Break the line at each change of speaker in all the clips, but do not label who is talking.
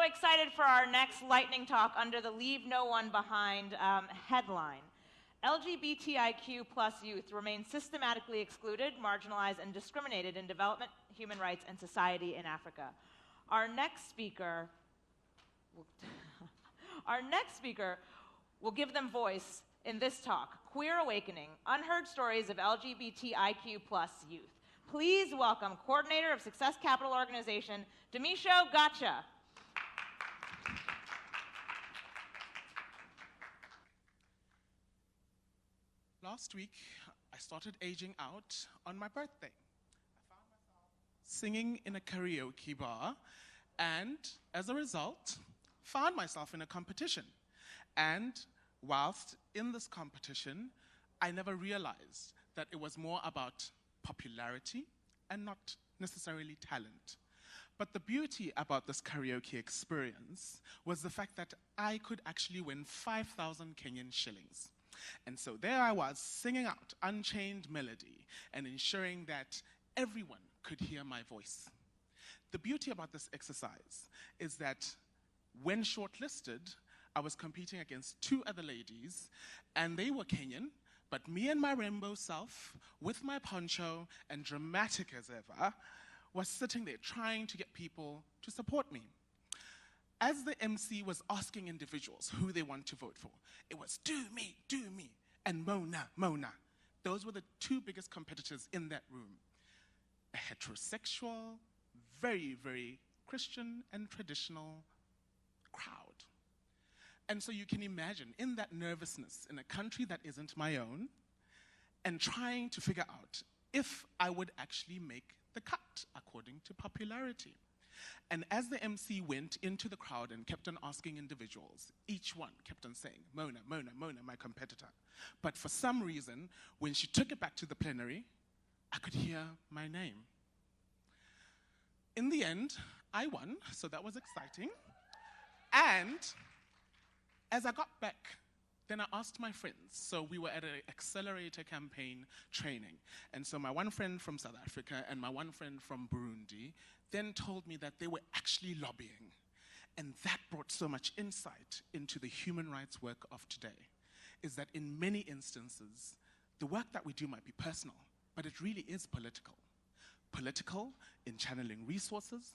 excited for our next lightning talk under the Leave No One Behind headline. LGBTIQ plus youth remain systematically excluded, marginalized, and discriminated in development, human rights, and society in Africa. Our next speaker will give them voice in this talk, Queer Awakening, Unheard Stories of LGBTIQ plus youth. Please welcome Coordinator of Success Capital Organization, Demisho Gotcha.
Last week, I started aging out on my birthday. I found myself singing in a karaoke bar, and as a result, found myself in a competition. And whilst in this competition, I never realized that it was more about popularity and not necessarily talent. But the beauty about this karaoke experience was the fact that I could actually win 5,000 Kenyan shillings. And so there I was, singing out Unchained Melody and ensuring that everyone could hear my voice. The beauty about this exercise is that when shortlisted, I was competing against two other ladies, and they were Kenyan, but me and my rainbow self, with my poncho and dramatic as ever, was sitting there trying to get people to support me. As the MC was asking individuals who they want to vote for, it was do me, and Mona, Mona. Those were the two biggest competitors in that room. A heterosexual, very, very Christian and traditional crowd. And so you can imagine, in that nervousness, in a country that isn't my own, and trying to figure out if I would actually make the cut according to popularity. And as the MC went into the crowd and kept on asking individuals, each one kept on saying, Mona, Mona, Mona, my competitor. But for some reason, when she took it back to the plenary, I could hear my name. In the end, I won, so that was exciting. And as I got back, then I asked my friends. So we were at an accelerator campaign training. And so my one friend from South Africa and my one friend from Burundi then told me that they were actually lobbying. And that brought so much insight into the human rights work of today, is that in many instances, the work that we do might be personal, but it really is political. Political in channeling resources,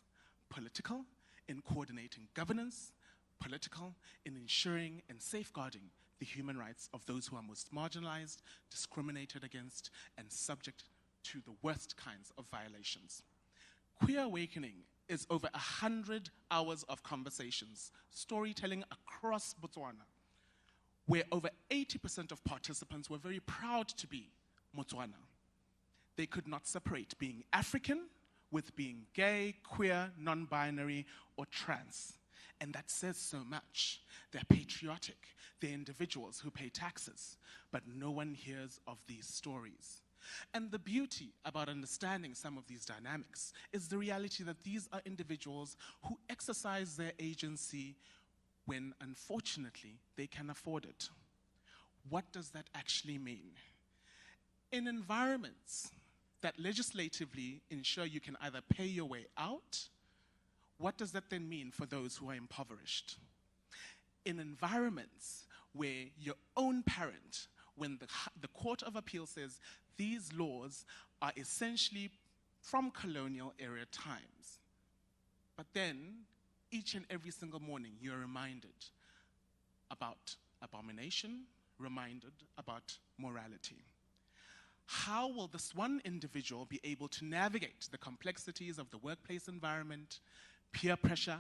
political in coordinating governance, political in ensuring and safeguarding the human rights of those who are most marginalized, discriminated against, and subject to the worst kinds of violations. Queer Awakening is over 100 hours of conversations, storytelling across Botswana, where over 80% of participants were very proud to be Motswana. They could not separate being African with being gay, queer, non-binary, or trans. And that says so much. They're patriotic. They're individuals who pay taxes. But no one hears of these stories. And the beauty about understanding some of these dynamics is the reality that these are individuals who exercise their agency when, unfortunately, they can afford it. What does that actually mean? In environments that legislatively ensure you can either pay your way out, what does that then mean for those who are impoverished? In environments where your own parent, when the Court of Appeal says these laws are essentially from colonial era times, but then each and every single morning you're reminded about abomination, reminded about morality. How will this one individual be able to navigate the complexities of the workplace environment, peer pressure,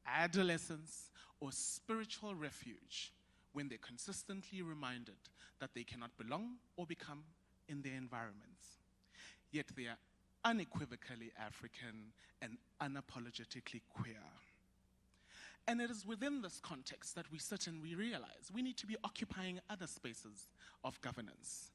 adolescence, or spiritual refuge when they're consistently reminded that they cannot belong or become in their environments? Yet they are unequivocally African and unapologetically queer. And it is within this context that we sit and we realize we need to be occupying other spaces of governance.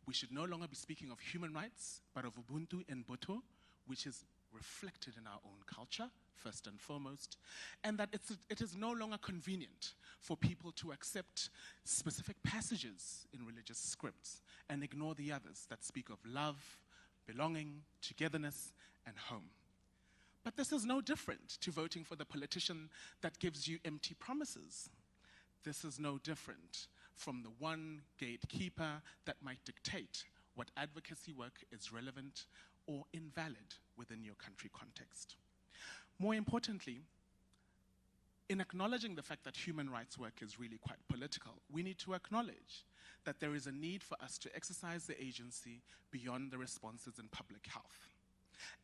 We should no longer be speaking of human rights, but of Ubuntu and Botho, which is reflected in our own culture, first and foremost, and that it is no longer convenient for people to accept specific passages in religious scripts and ignore the others that speak of love, belonging, togetherness, and home. But this is no different to voting for the politician that gives you empty promises. This is no different from the one gatekeeper that might dictate what advocacy work is relevant or invalid within your country context. More importantly, in acknowledging the fact that human rights work is really quite political, we need to acknowledge that there is a need for us to exercise the agency beyond the responses in public health,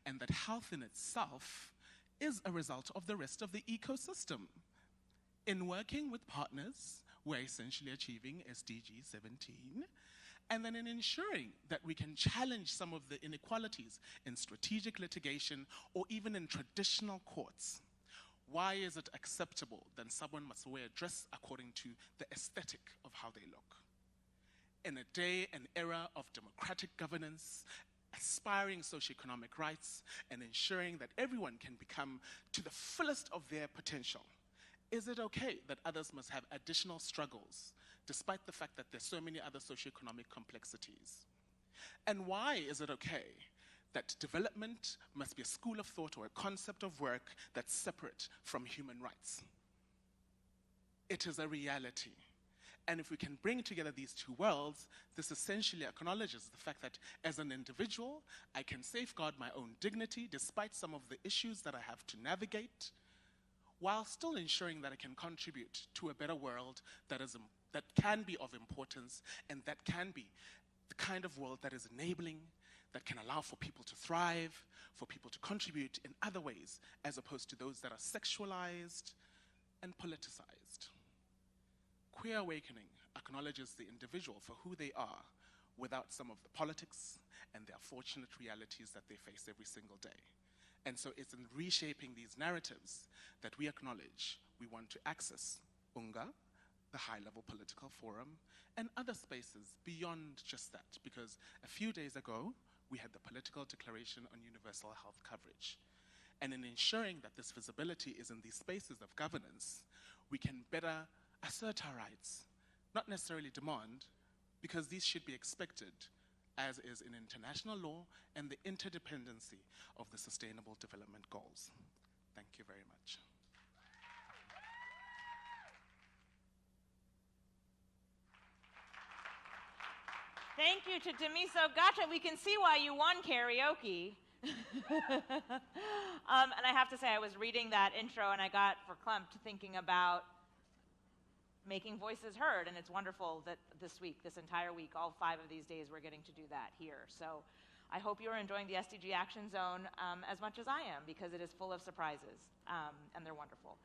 and that health in itself is a result of the rest of the ecosystem. In working with partners, we're essentially achieving SDG 17, and then in ensuring that we can challenge some of the inequalities in strategic litigation or even in traditional courts. Why is it acceptable that someone must wear a dress according to the aesthetic of how they look? In a day and era of democratic governance, aspiring socioeconomic rights, and ensuring that everyone can become to the fullest of their potential, is it okay that others must have additional struggles, despite the fact that there's so many other socioeconomic complexities? And why is it okay that development must be a school of thought or a concept of work that's separate from human rights? It is a reality. And if we can bring together these two worlds, this essentially acknowledges the fact that as an individual, I can safeguard my own dignity despite some of the issues that I have to navigate, while still ensuring that I can contribute to a better world that can be of importance, and that can be the kind of world that is enabling, that can allow for people to thrive, for people to contribute in other ways, as opposed to those that are sexualized and politicized. Queer Awakening acknowledges the individual for who they are without some of the politics and the unfortunate realities that they face every single day. And so it's in reshaping these narratives that we acknowledge we want to access UNGA, the high-level political forum, and other spaces beyond just that, because a few days ago, we had the Political Declaration on Universal Health Coverage. And in ensuring that this visibility is in these spaces of governance, we can better assert our rights, not necessarily demand, because these should be expected, as is in international law and the interdependency of the Sustainable Development Goals. Thank you very much.
Thank you to Damiso Gata. We can see why you won karaoke. And I have to say, I was reading that intro and I got verklempt thinking about making voices heard, and it's wonderful that this week, this entire week, all 5 of these days, we're getting to do that here. So I hope you're enjoying the SDG Action Zone as much as I am, because it is full of surprises, and they're wonderful.